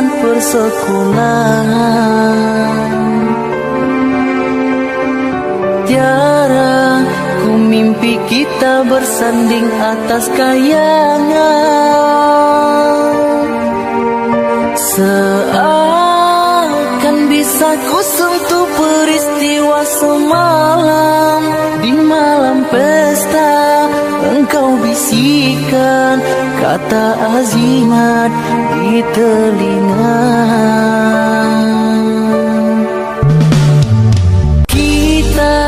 zaman persekolahan. Tiara ku mimpi kita bersanding atas kayangan. Seakan bisa ku sentuh peristiwa semalam. Di malam pesta engkau bisikan kata azimat di telinga. Kita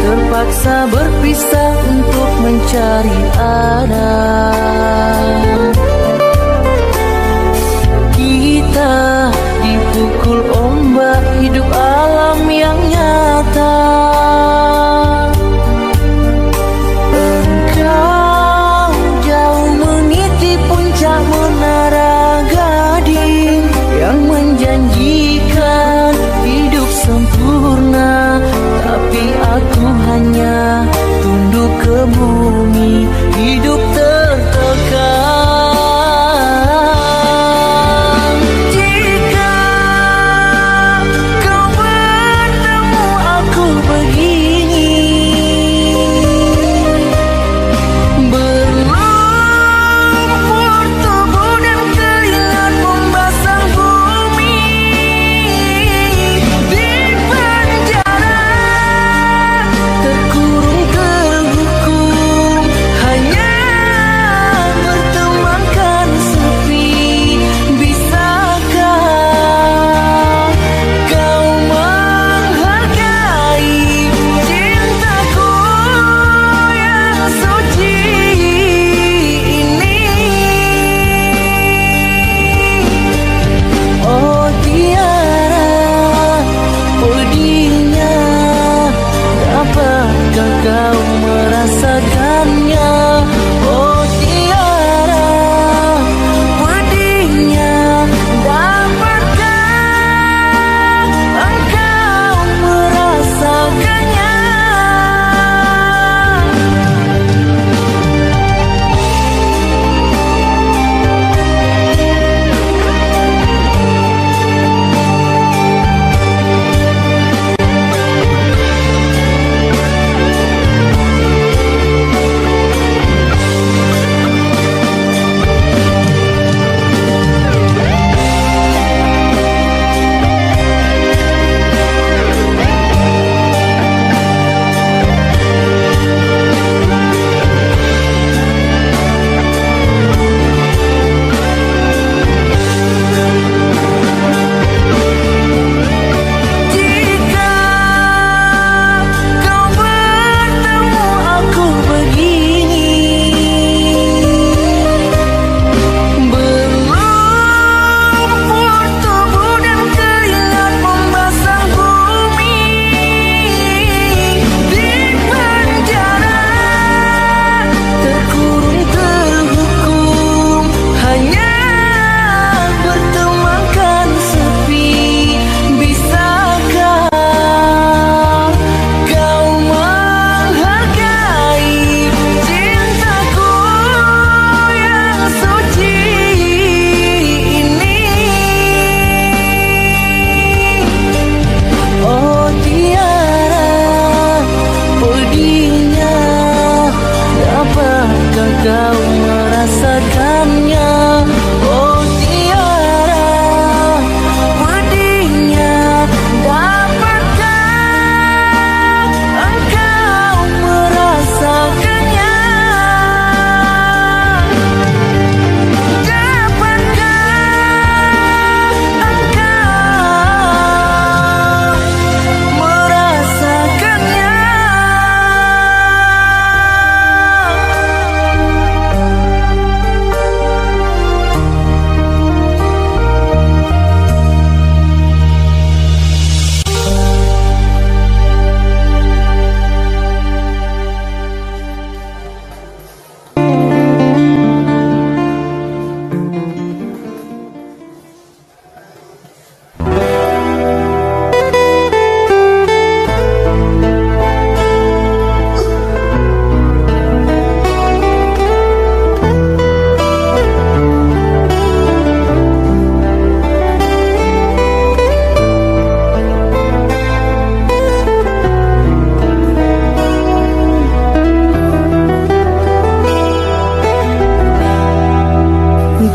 terpaksa berpisah untuk mencari arah. Kita dipukul ombak hidup alam yang nyata. Engkau jauh meniti puncak menara gading yang menjanjikan hidup sempurna, tapi aku hanya tunduk ke bumi, hidup tertentu.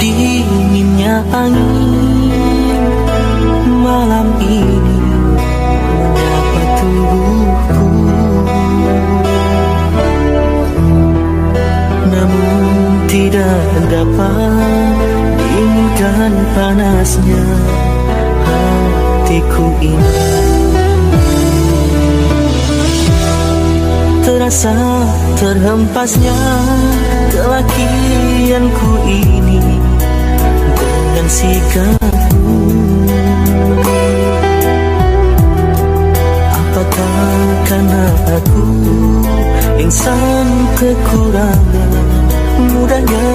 Dinginnya angin malam ini menyapa tubuhku, namun tidak dapat dinginkan panasnya hatiku ini. Terasa terhempasnya kelakianku ini dengan sikapmu. Apakah karena aku insan kekurangan, mudahnya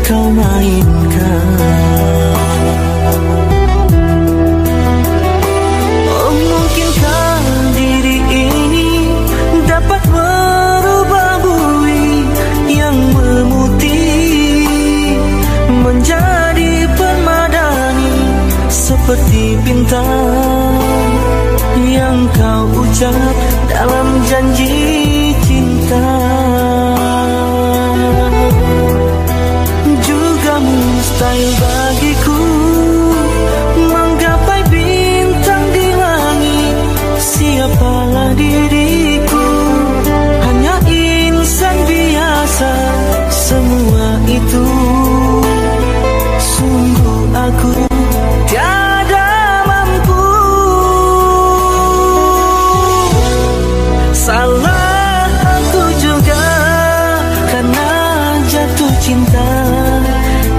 kau mainkan? Oh, mungkinkah diri ini dapat merubah bui yang memutih menjadi permadani, seperti bintang yang kau ucap dalam janji cinta. Juga mustahil bagiku menggapai bintang di langit. Siapalah diriku, hanya insan biasa. Semua itu sungguh aku tiada mampu. Salah aku juga karena jatuh cinta.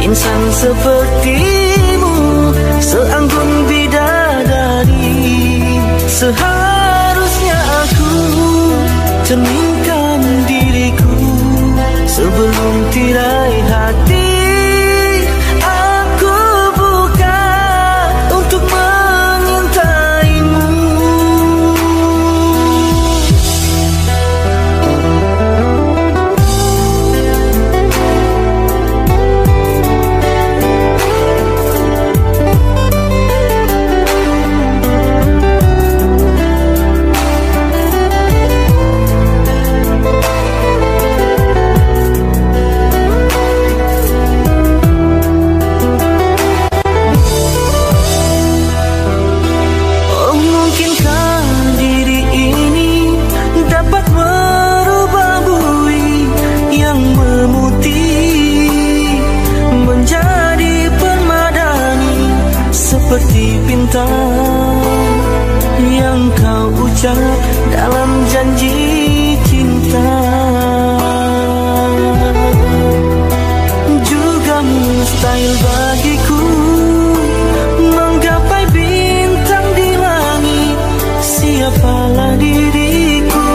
Insan sepertimu seanggun bidadari. Seharusnya aku cerminkan diriku sebelum tirai hati aku buka untuk mengintaimu. Seperti bintang yang kau ucap dalam janji cinta. Juga mustahil bagiku menggapai bintang di langit. Siapalah diriku,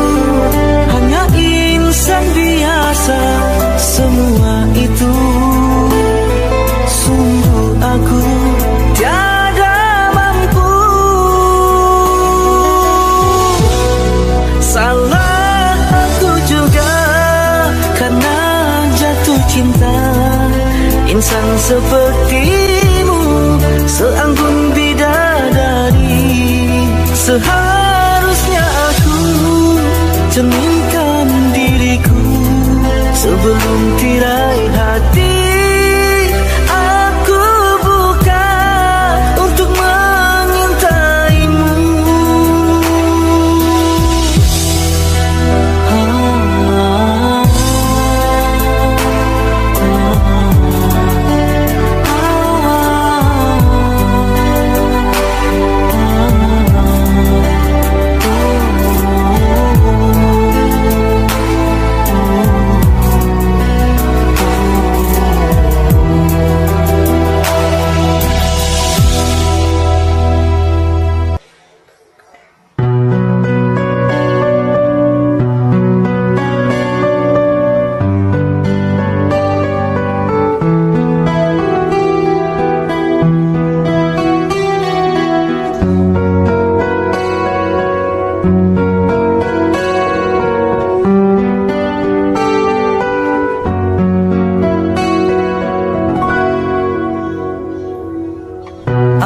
hanya insan biasa. Semua itu sungguh aku tiada mampu. Salah aku juga karena jatuh cinta. Insan sepertimu seanggun bidadari. Seharusnya aku cerminkan diriku sebelum tirai hati aku buka untuk mengintaimu.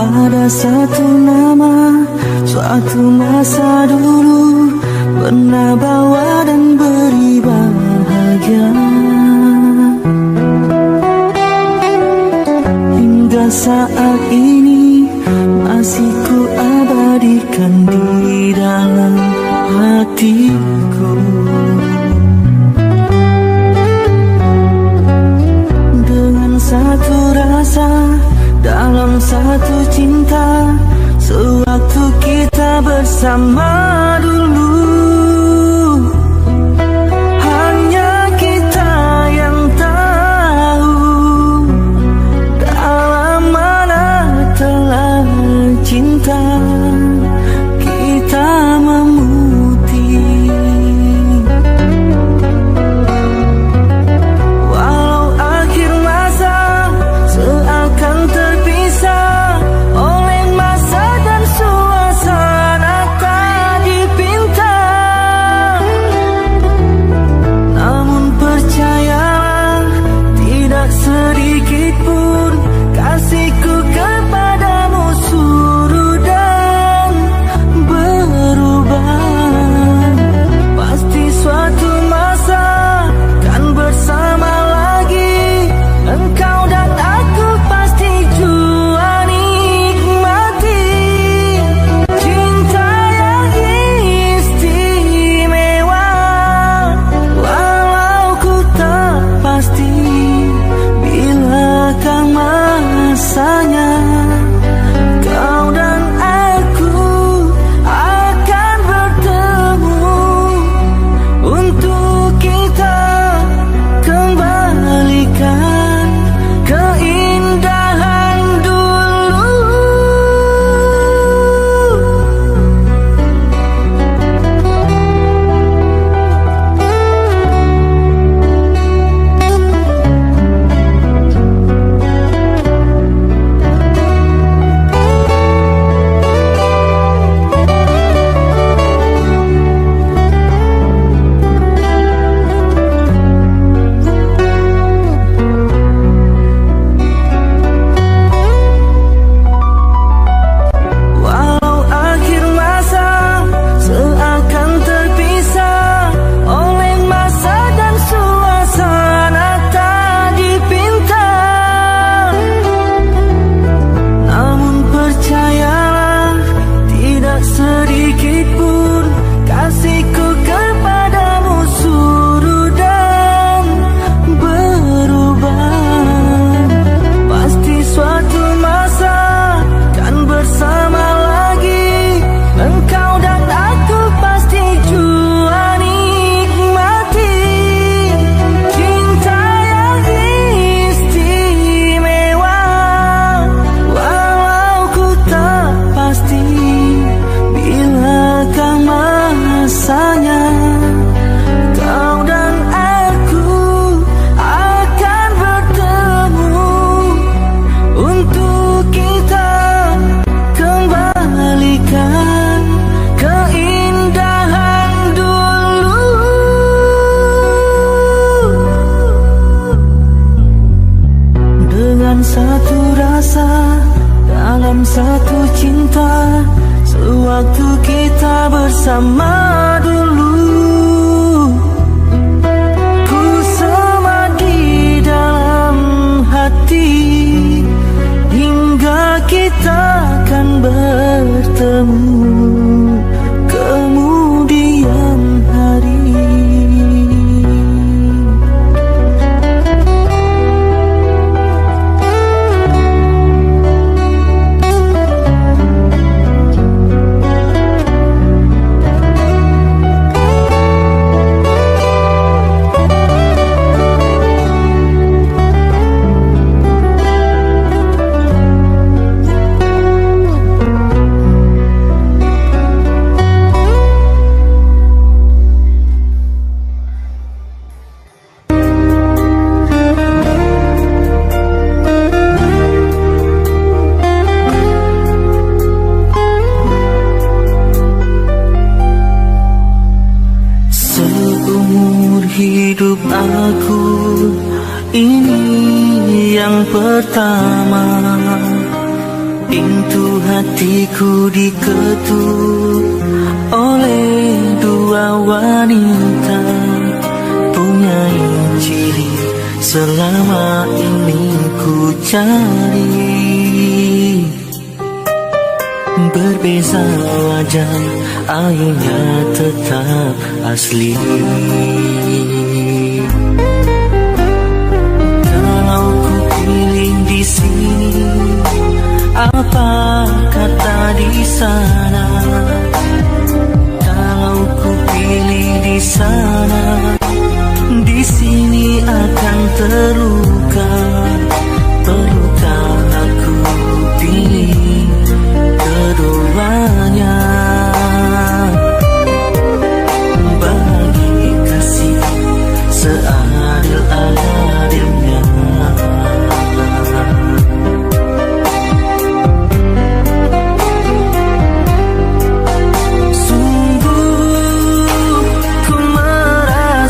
Ada satu nama, suatu masa dulu pernah bawa dan beri bahagia. bersama dulu. Hanya kita yang tahu dalam mana telah cinta kita memutih. Walau akhir masa seakan terpisah oleh masa dan suasana tak dipinta, namun percayalah tidak sedikit pun kasihku kepadamu surut dan berubah. Pasti suatu masa kan bersama lagi, engkau dan aku pasti jua nikmati cinta yang istimewa. Walau ku tak pasti bilakah masanya kau dan aku akan bertemu untuk kita kembalikan keindahan dulu. Walau akhir masa seakan terpisah oleh masa dan suasana tak dipinta, namun percayalah tidak sedikit pun kasihku kepadamu surut dan berubah. Pasti suatu masa kan bersama lagi, engkau dan aku pasti jua nikmati cinta yang istimewa. Walau ku tak pasti bilakah masanya kau dan aku akan bertemu untuk kita kembalikan keindahan dulu. Dengan satu rasa dalam satu cinta, sewaktu kita bersama dulu, ku semadi dalam hati hingga kita akan bertemu kemudian hari. Seumur hidup aku ini yang pertama, pintu hatiku diketuk oleh dua wanita, punya ciri selama ini ku cari. Berbeza wajah, airnya tetap asli. Kalau ku pilih di sini, apa kata di sana? sana, di sini akan terluka. Terluka aku pilih keduanya. Bagi kasih seadil-adilnya. Sungguh ku merasa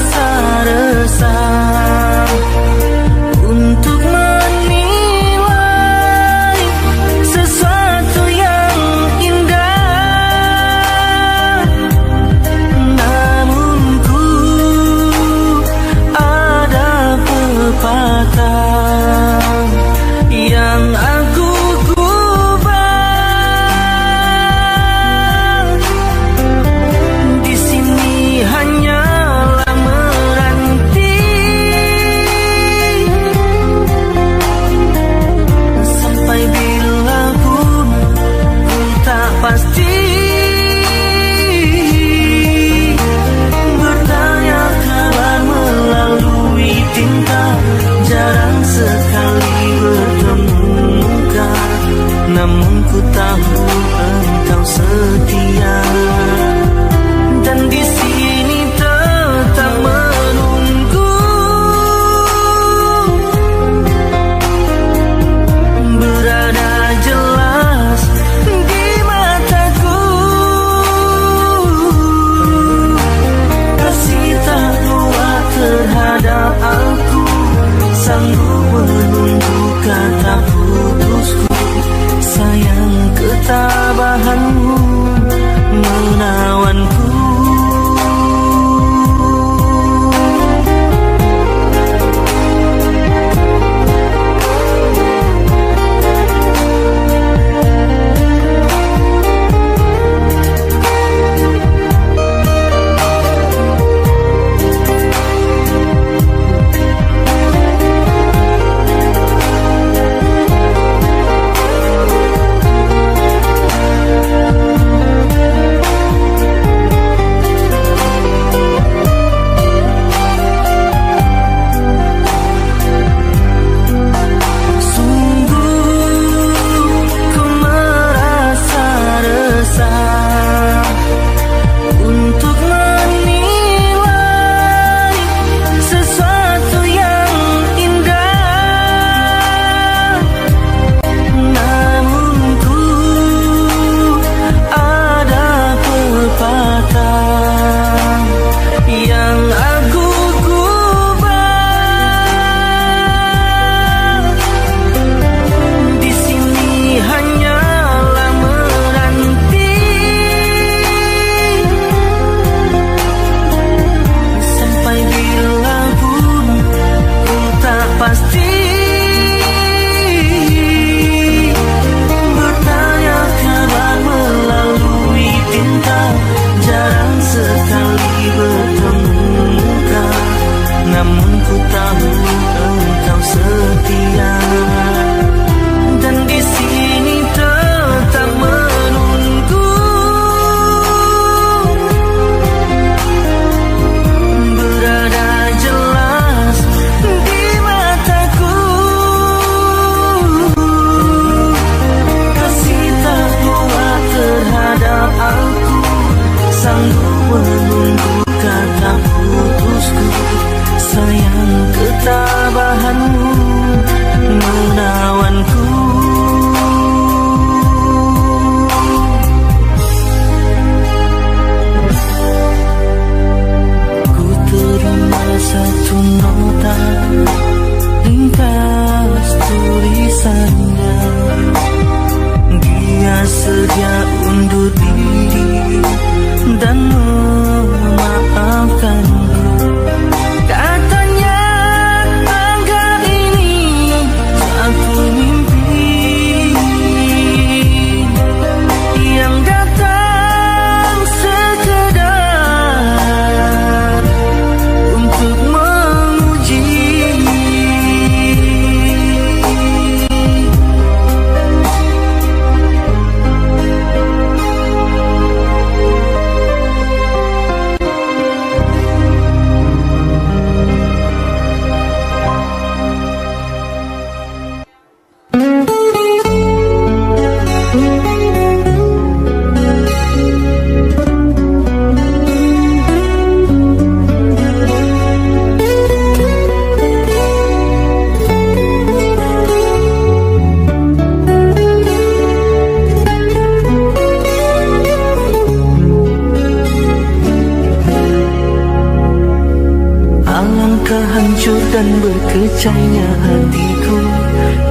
Luka hancur dan berkecainya hatiku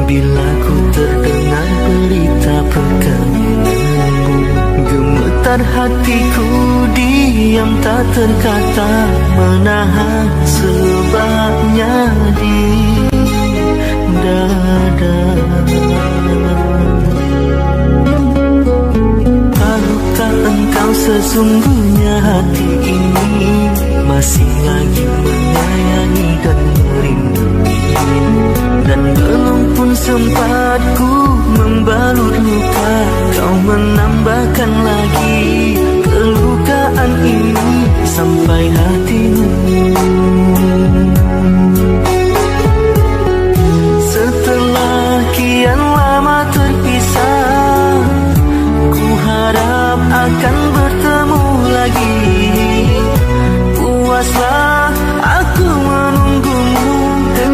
bila ku terdengar berita perkawinanmu. Gemetar hatiku, diam tak terkata, menahan sebabnya di dada. Tahukah engkau sesungguhnya hati ini masih lagi menyayangi dan merindui, dan belum pun sempat ku membalut luka, kau menambahkan lagi kelukaan ini sampai hatimu. Setelah kian lama terpisah, ku harap akan bertemu lagi. Puaslah aku menunggumu,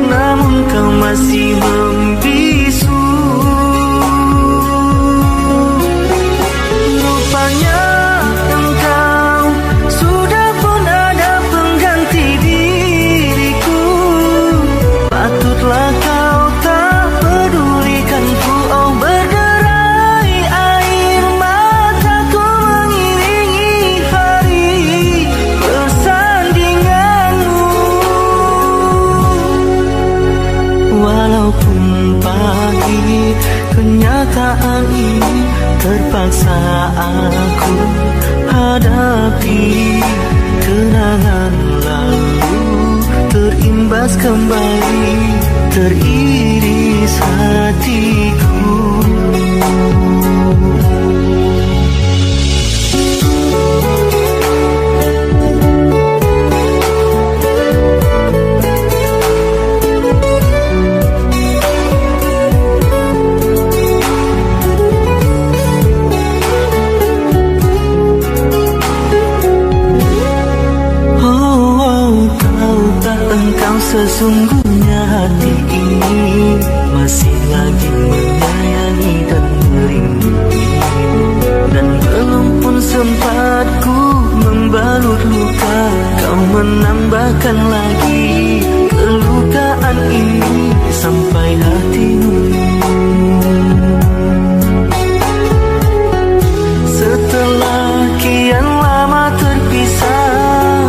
namun kau masih membisu. Rupanya engkau sudah pun ada pengganti diriku. Patutlah kau tak pedulikanku. Oh, berderai air mataku mengiringi hari persandinganmu. Walaupun pahit kenyataan ini, terpaksa aku hadapi. Kenangan lalu terimbas kembali, teriris hatiku. Engkau sesungguhnya hati ini masih lagi menyayangi dan merindui, dan belum pun sempat ku membalut luka, kau menambahkan lagi kelukaan ini sampai hatimu. Setelah kian lama terpisah,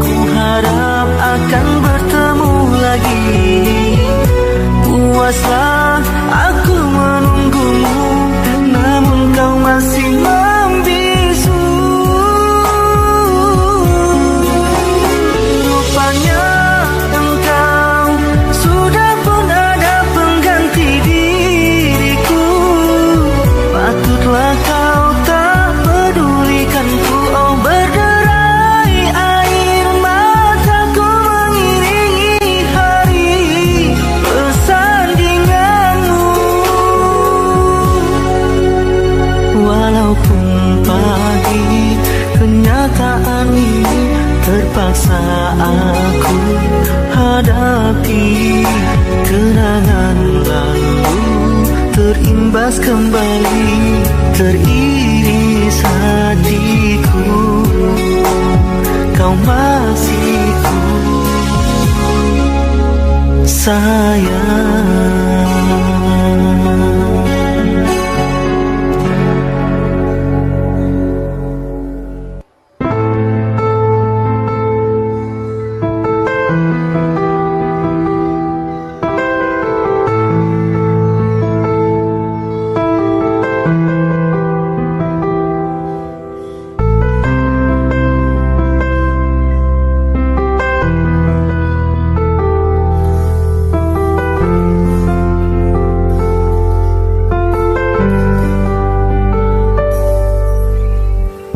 ku harap akan bertemu lagi. Puaslah aku menunggumu, namun kau masih membisu. Rupanya engkau sudah pun ada pengganti diriku. Patutlah kau tak pedulikanku. Oh, berderai air mataku mengiringi hari persandinganmu. Walaupun pahit kenyataan ini, terpaksa aku hadapi. Kenangan lalu terimbas kembali, teriris hatiku. Kau masih ku sayang.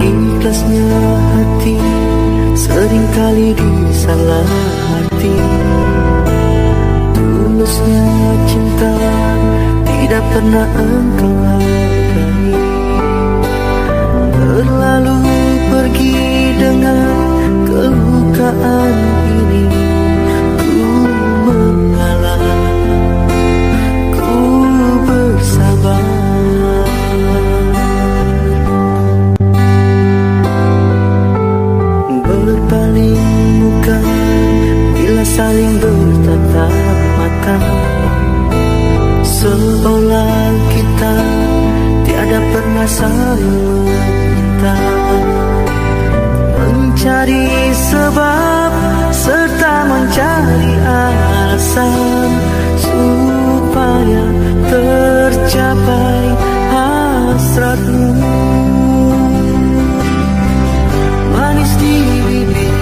Ikhlasnya hati seringkali disalaharti. Tulusnya cinta tidak pernah engkau hargai. Berlalu pergi dengan kelukaan ini. Ku mengalah, ku bersabar. Berpaling muka bila saling bertatap mata, seolah kita tiada pernah saling meminta. Mencari sebab serta mencari alasan supaya tercapai hasratmu. Manis di bibir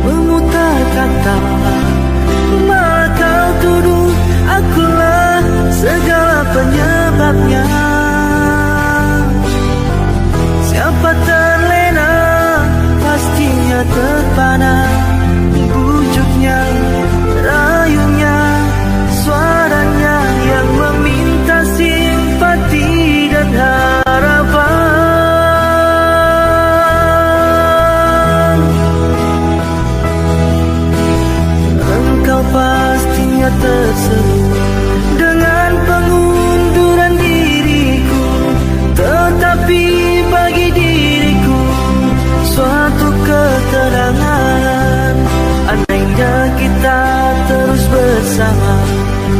memutar kata, malah kau tuduh akulah segala penyebabnya. Siapa terlena pastinya terpana, bujuknya, rayunya, suaranya yang meminta simpati dan harapan. Engkau pastinya terseru dengan pengunduran diriku, tetapi bagi diriku suatu keterangan. Andainya kita terus bersama,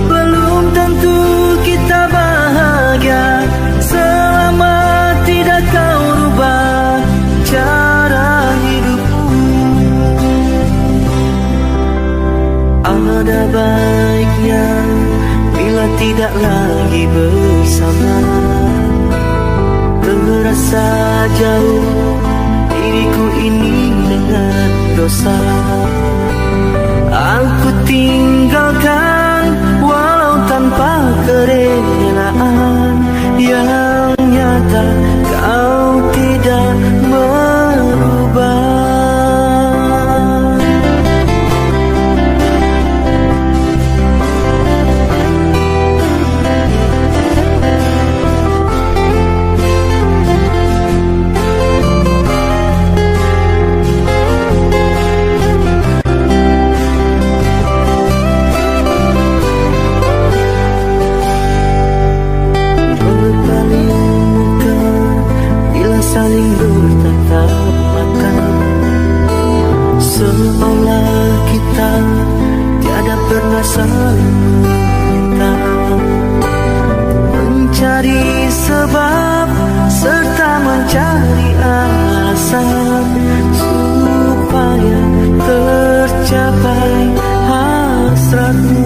belum tentu kita bahagia selama tidak kau rubah cara hidupmu. Ada baiknya bila tidak lagi bersama, terasa jauh diriku ini dengan dosa. Aku tinggalkan walau tanpa kerelaan, yang nyata kau tidak merubah. Saling bertatap mata, seolah kita tiada pernah saling meminta. Mencari sebab serta mencari alasan supaya tercapai hasratmu.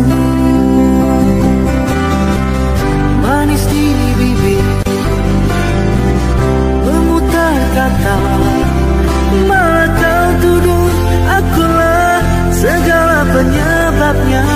Manis di bibir kata, malah kau tuduh akulah segala penyebabnya.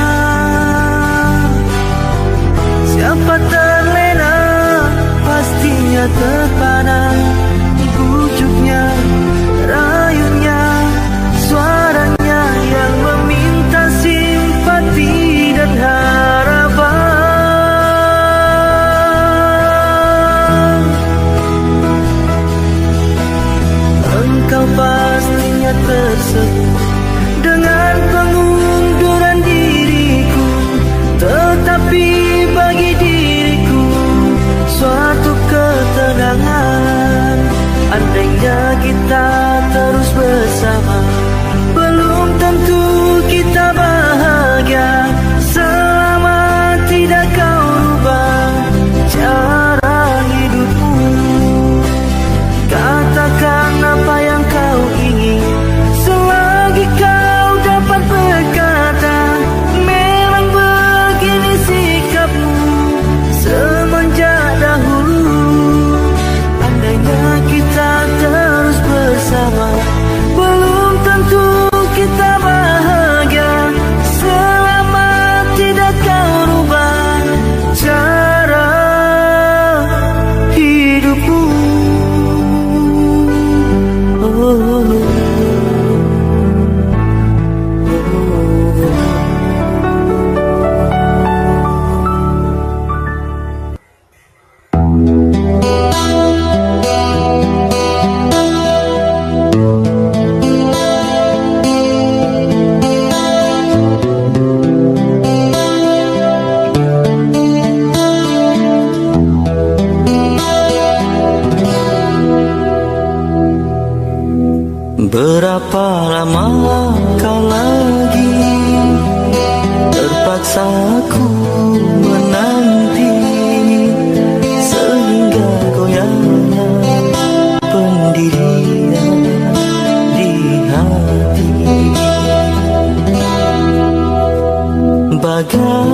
bersama kau lagi. Terpaksa ku menanti sehingga goyahnya pendirian di hati. Bagaikan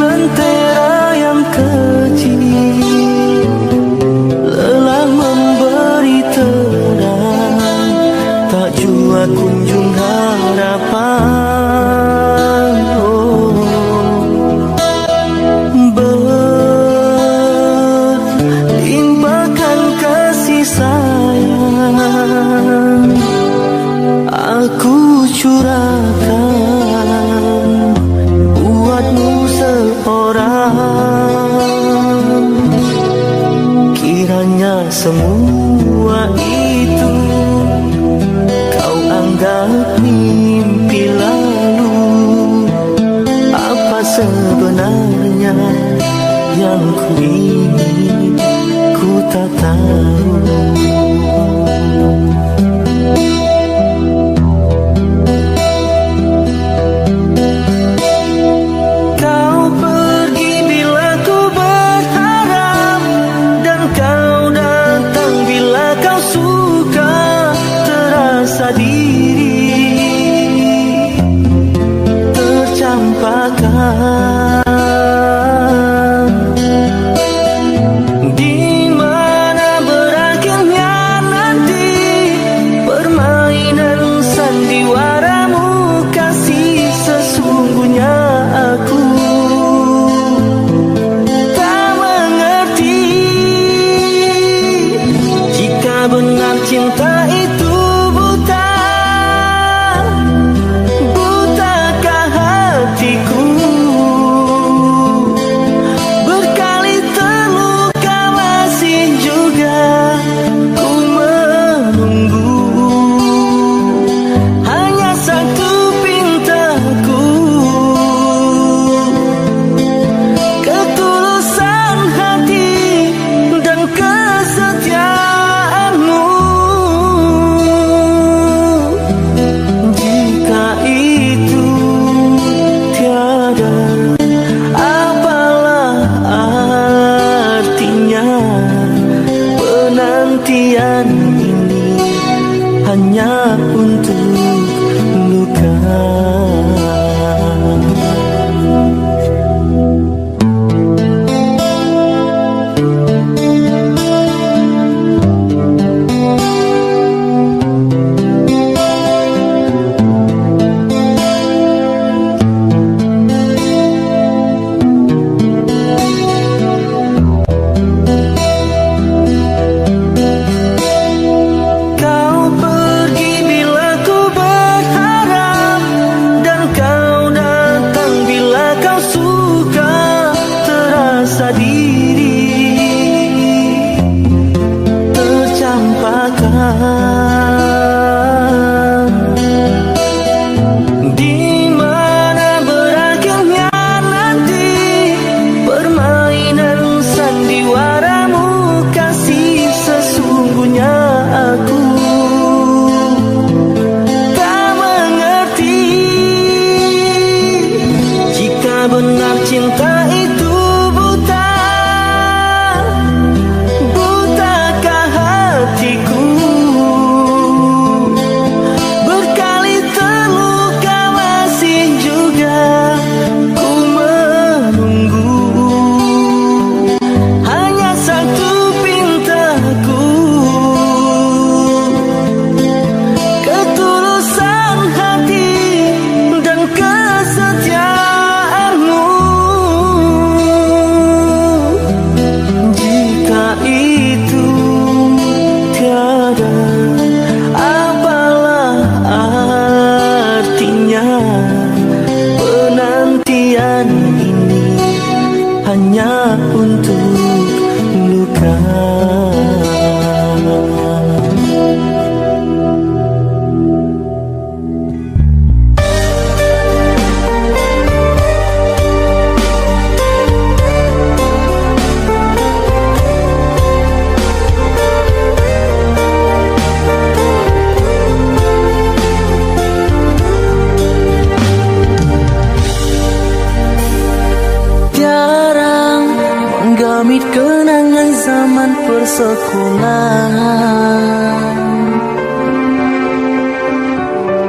lentera yang kecil, lelah memberi terang, tak jua kunjung harapan. Berlimpahkan kasih sayang, aku curahkan buatmu seorang. Kiranya semua itu kau anggap mimpi. sekolah.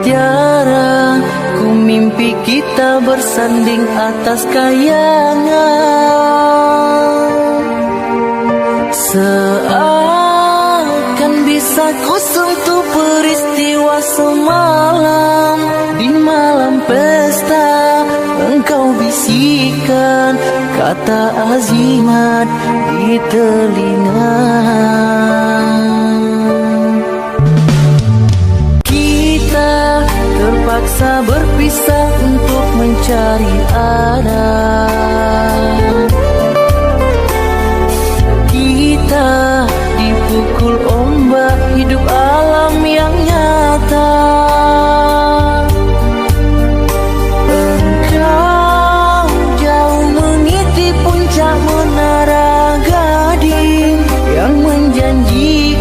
Tiara ku mimpi kita bersanding atas kayangan. Seakan bisa ku sentuh peristiwa semalam. Di malam pesta engkau bisikan kata azimat di telinga. Kita terpaksa berpisah untuk mencari arah. Kita dipukul ombak hidup alam yang nyata. Engkau jauh meniti puncak menara gading yang menjanjikan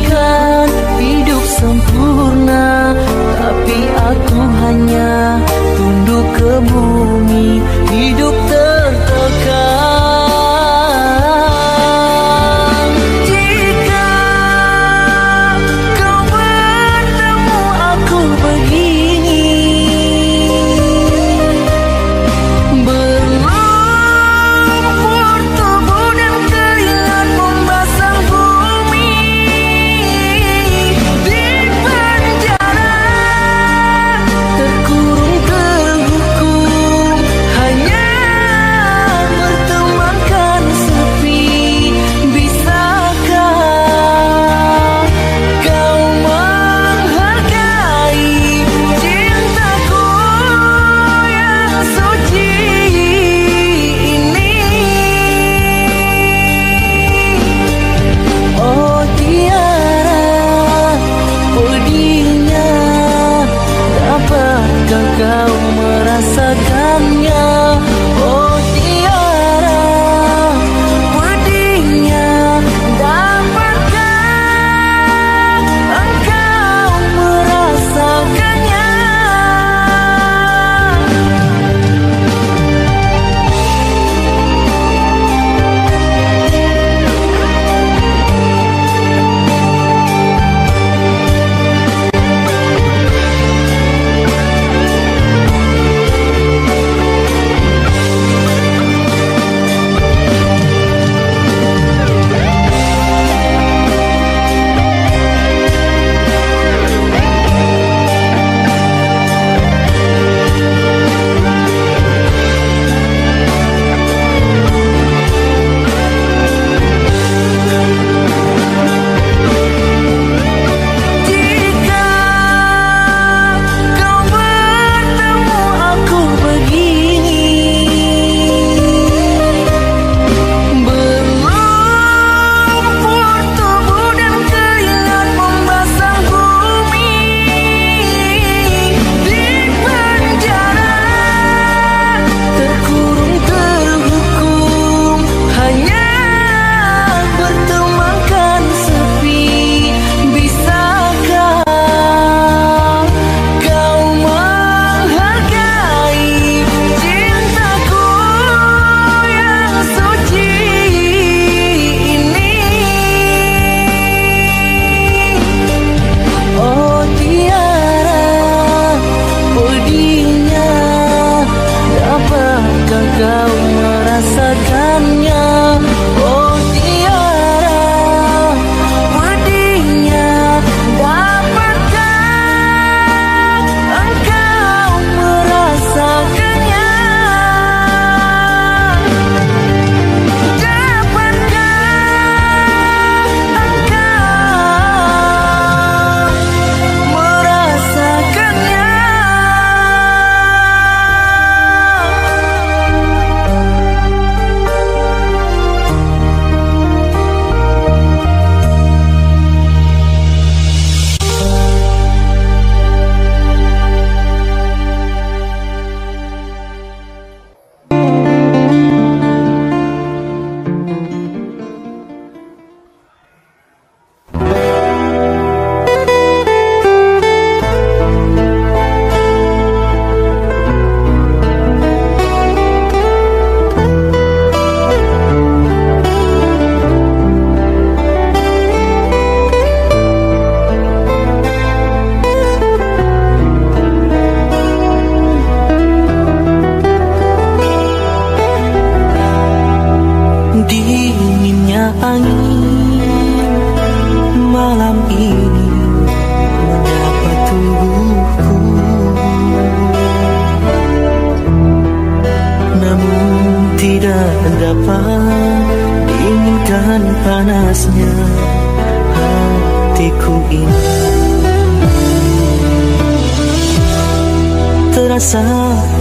terasa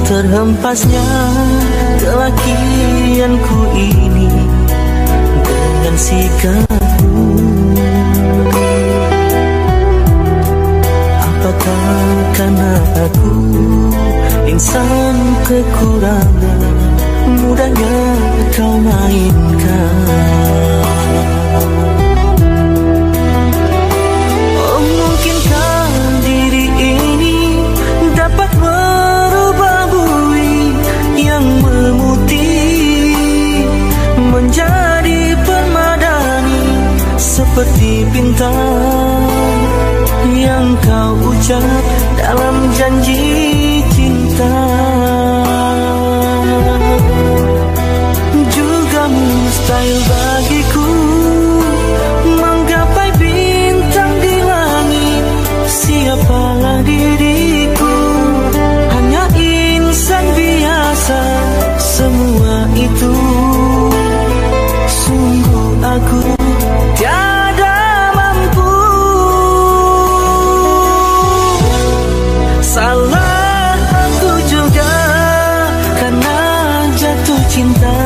terhempasnya kelakianku ini dengan sikapmu. Apakah karena aku insan kekurangan, mudahnya kau mainkan? Oh, mungkinkah diri ini dapat merubah bui yang memutih menjadi permadani seperti bintang yang kau ucap dalam janji cinta. Juga mustahil bagiku menggapai bintang di langit. Siapalah diriku, hanya insan biasa. Semua itu sungguh aku tiada mampu. Salah aku juga karena jatuh cinta.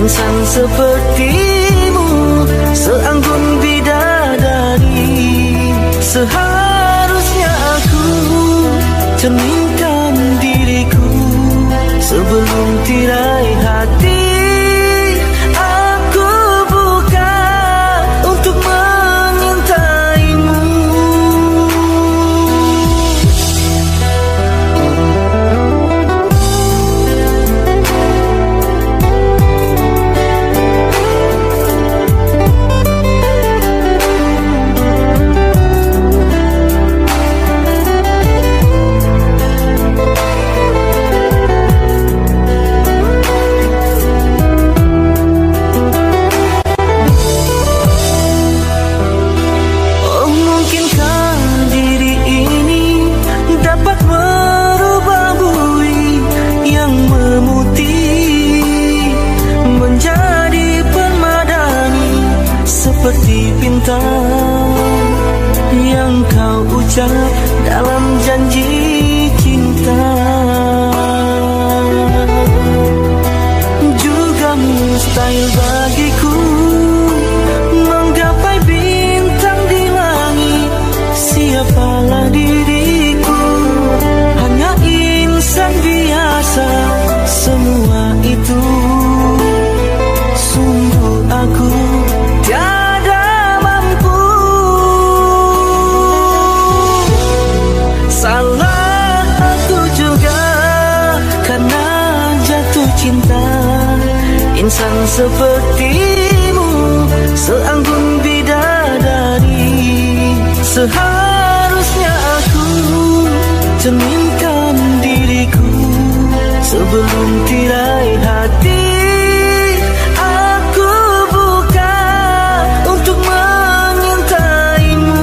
Insan sepertimu seanggun bidadari. Seharusnya aku cerminkan diriku sebelum tirai hati aku buka untuk menyintaimu. Seperti bintang yang kau ucap dalam janji cinta. Juga mustahil bagiku menggapai bintang di langit. Siapalah diriku, hanya insan biasa. Semua itu sungguh aku tiada mampu. Salah aku juga karena jatuh cinta. Insan sepertimu seanggun bidadari. Seharusnya aku cerminkan diriku sebelum tirai hati aku buka untuk menyintaimu.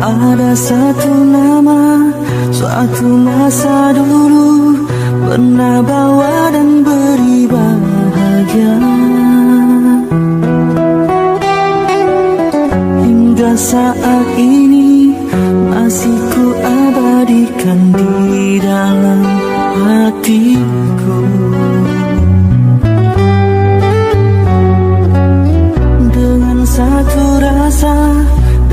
Ada satu nama, suatu masa dulu pernah bawa dan beri bahagia. Hingga saat ini masih ku abadikan di dalam hatiku. Dengan satu rasa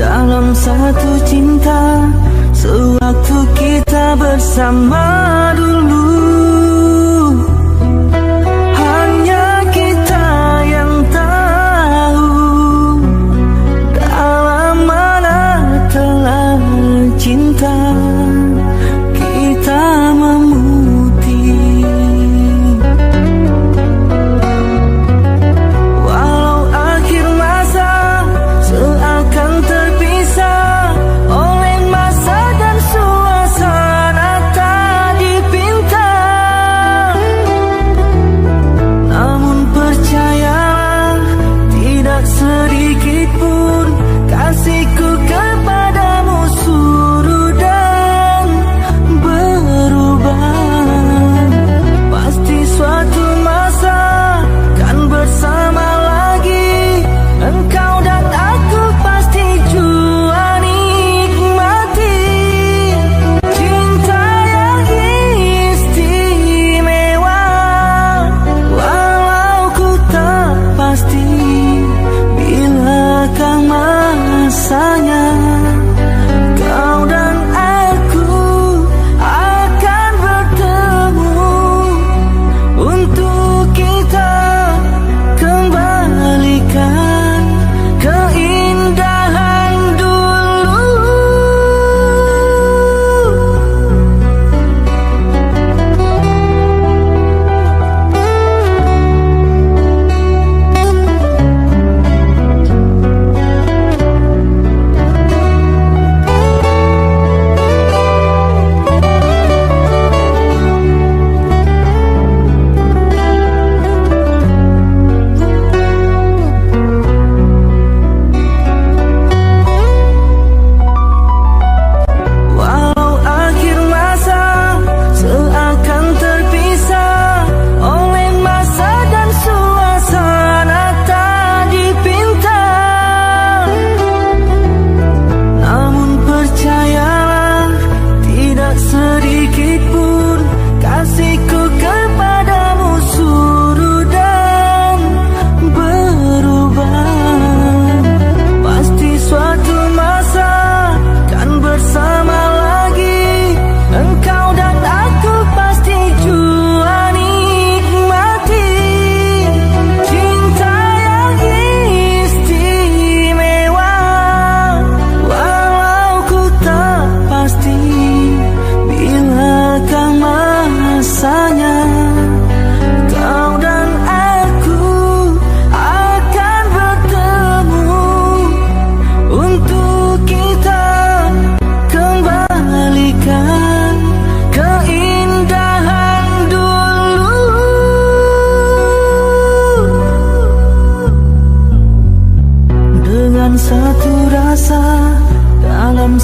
dalam satu cinta, sewaktu kita bersama dulu.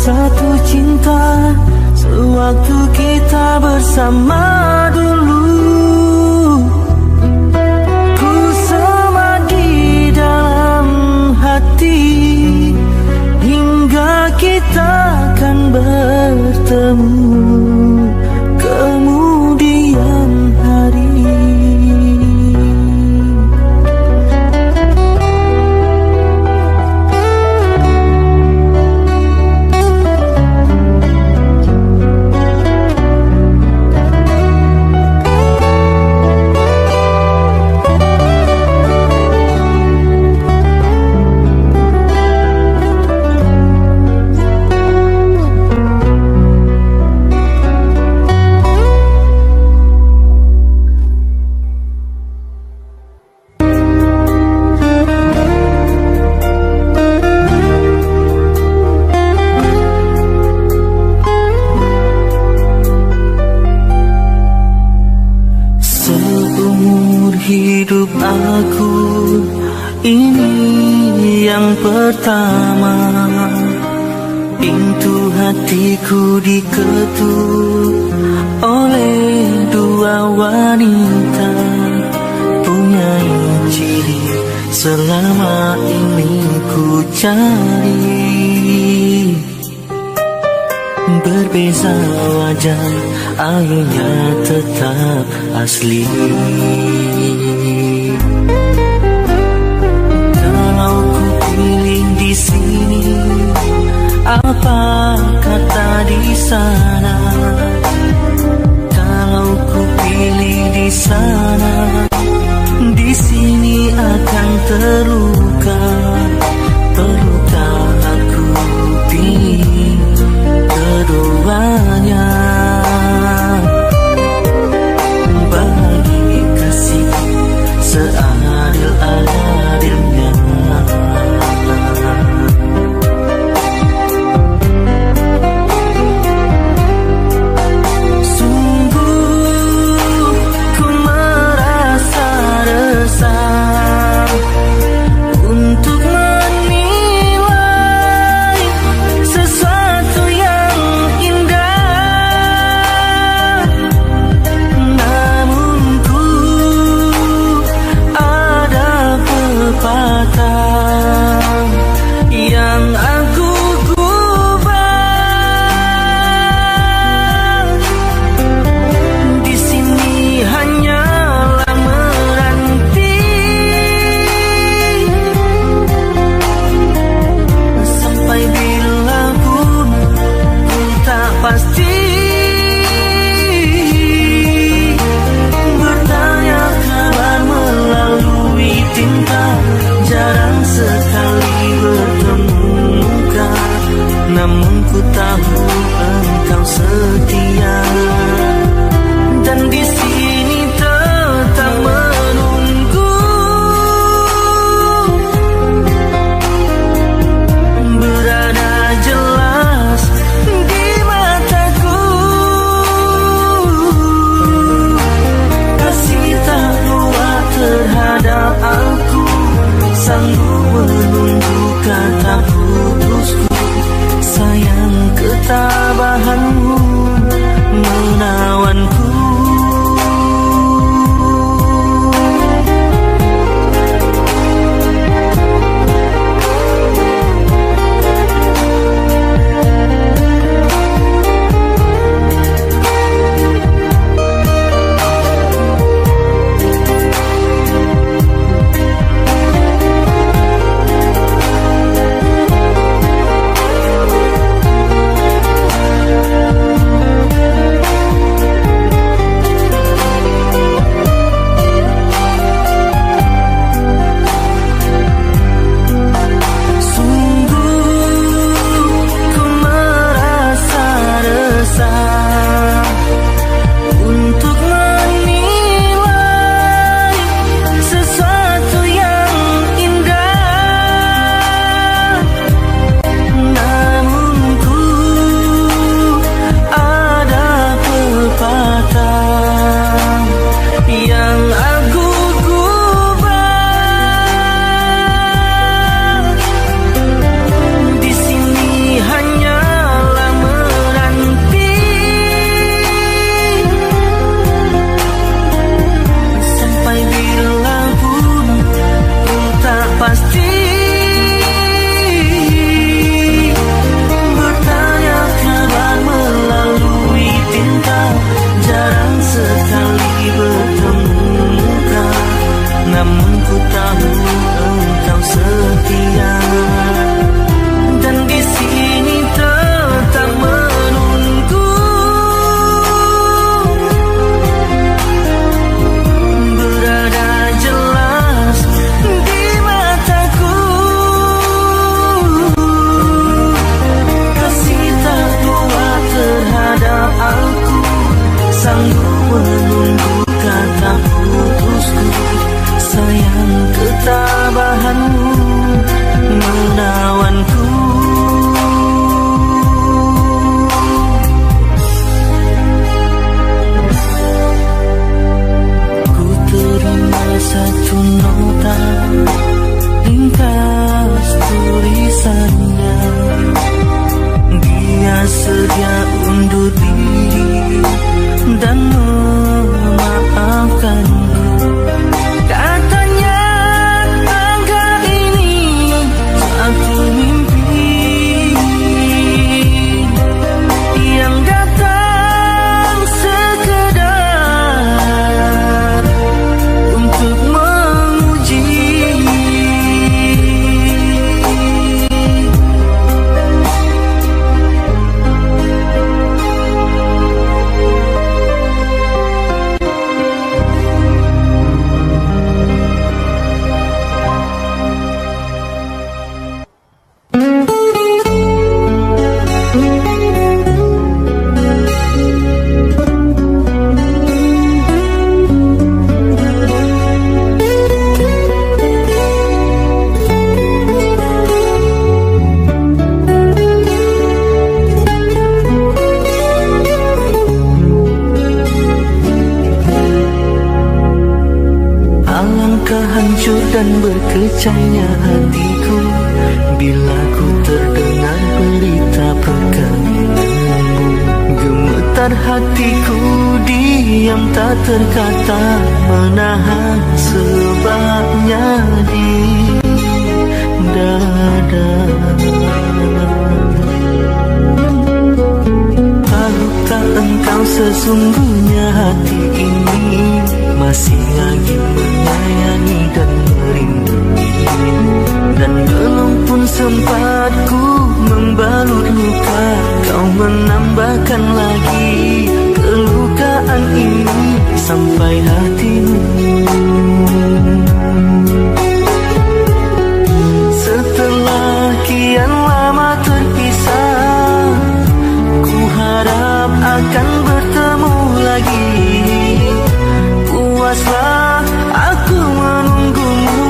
satu cinta sewaktu kita bersama dulu. Ku sama di dalam hati hingga kita akan bertemu kemudian hari. Hidup aku ini yang pertama, pintu hatiku diketuk oleh dua wanita, punya ciri selama ini ku cari. Berbeza wajah, airnya tetap asli. Kalau ku pilih di sini, apa kata di sana? Kalau ku pilih di sana, di sini akan terluka. Perlukah aku pilih keduanya? Bagi kasih seadil-adilnya. Alangkah hancur dan berkecainya hatiku bila ku terdengar berita perkahwinanmu. Gemetar hatiku, diam tak terkata, menahan sebabnya di dada. Tahukah engkau sesungguhnya hati ini masih lagi menyayangi dan merindui, dan belum pun sempat ku membalut luka, kau menambahkan lagi kelukaan ini sampai hatimu. Setelah kian lama terpisah, ku harap akan bertemu lagi. Puaslah aku menunggumu,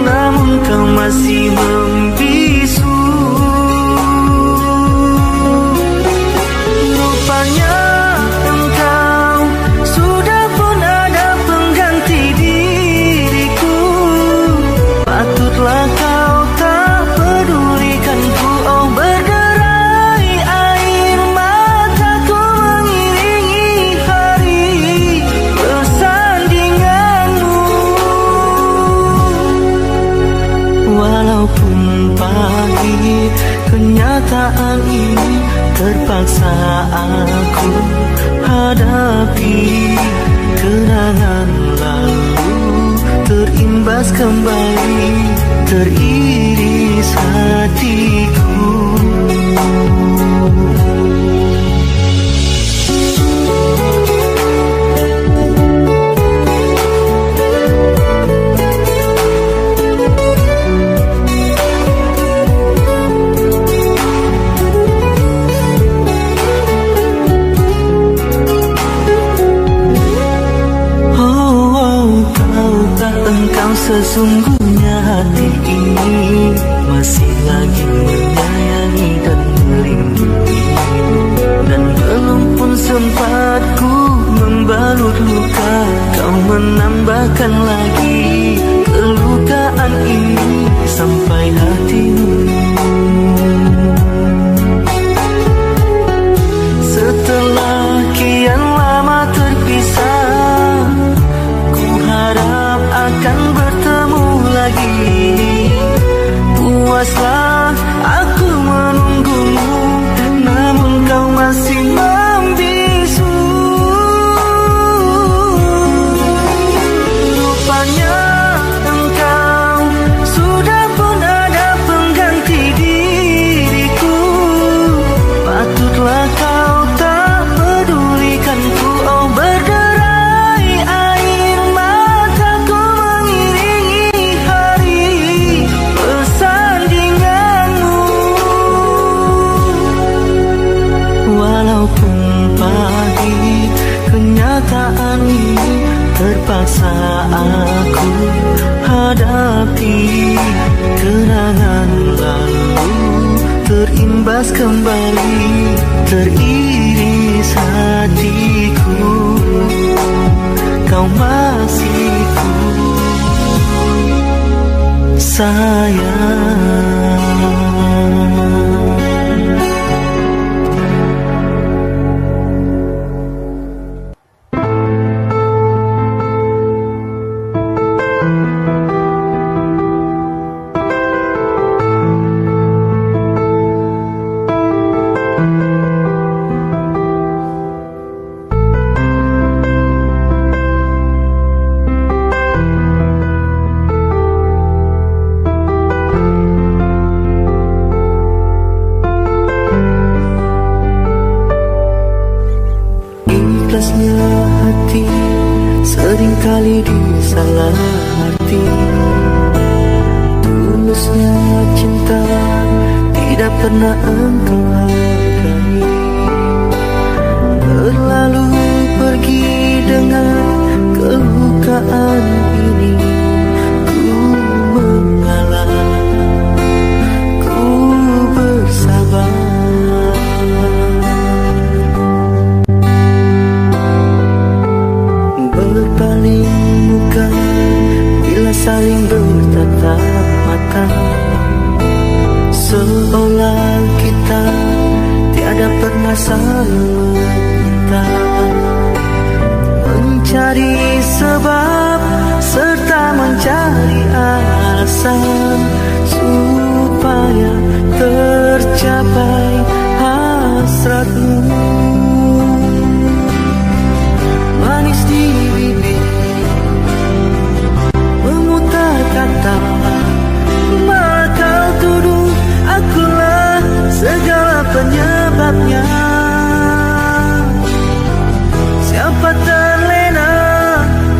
namun kau masih membisu. Rupanya engkau sudah pun ada pengganti diriku. Patutlah kau tak pedulikanku. Oh, berderai air mataku mengiringi hari persandinganmu. Walaupun pahit kenyataan ini, terpaksa aku hadapi. Kenangan lalu terimbas kembali, teriris hatiku. Sesungguhnya hati ini masih lagi menyayangi dan merindui, dan belum pun sempat ku membalut luka, kau menambahkan lagi kelukaan ini sampai hatimu. Setelah kian lama terpisah, ku harap akan bertemu lagi. Puaslah aku menunggumu, namun kau masih membisu. Rupanya engkau sudah pun ada pengganti diriku. Patutlah kau tak pedulikanku. Oh, berderai air mataku mengiringi hari persandinganmu. Walaupun pahit kenyataan ini, terpaksa aku hadapi. Kenangan lalu terimbas kembali, teriris hatiku. Kau masih ku sayang. Ikhlasnya hati seringkali disalah arti. Tulusnya cinta tidak pernah engkau hargai. Berlalu pergi dengan kelukaan ini. Ku mengalah, ku bersabar. Berpaling muka bila saling bertatap mata, seolah kita tiada pernah saling meminta, mencari sebab serta mencari alasan supaya tercapai hasratmu. Manis di bibir memutar kata, malah kau tuduh akulah segala penyebabnya. Siapa terlena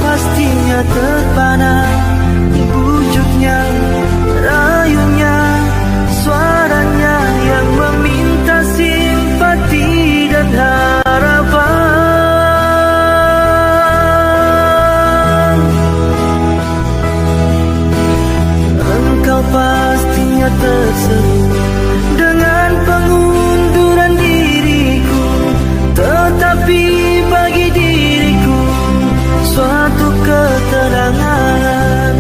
pastinya terpana, bujuknya, rayunya, suaranya yang meminta simpati dan harapan. Engkau pastinya terseru dengan pengunduran diriku, tetapi bagi diriku suatu keterangan.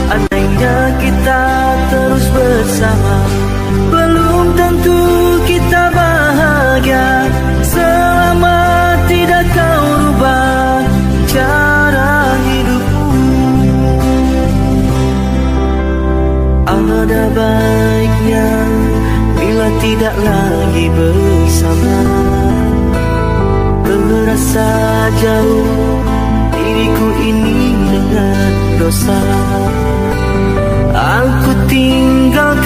Andainya kita terus bersama, belum tentu kita bahagia selama tidak kau rubah cara hidupmu. Ada baiknya bila tidak lagi bersama, terasa jauh diriku ini dengan dosa. Aku tinggal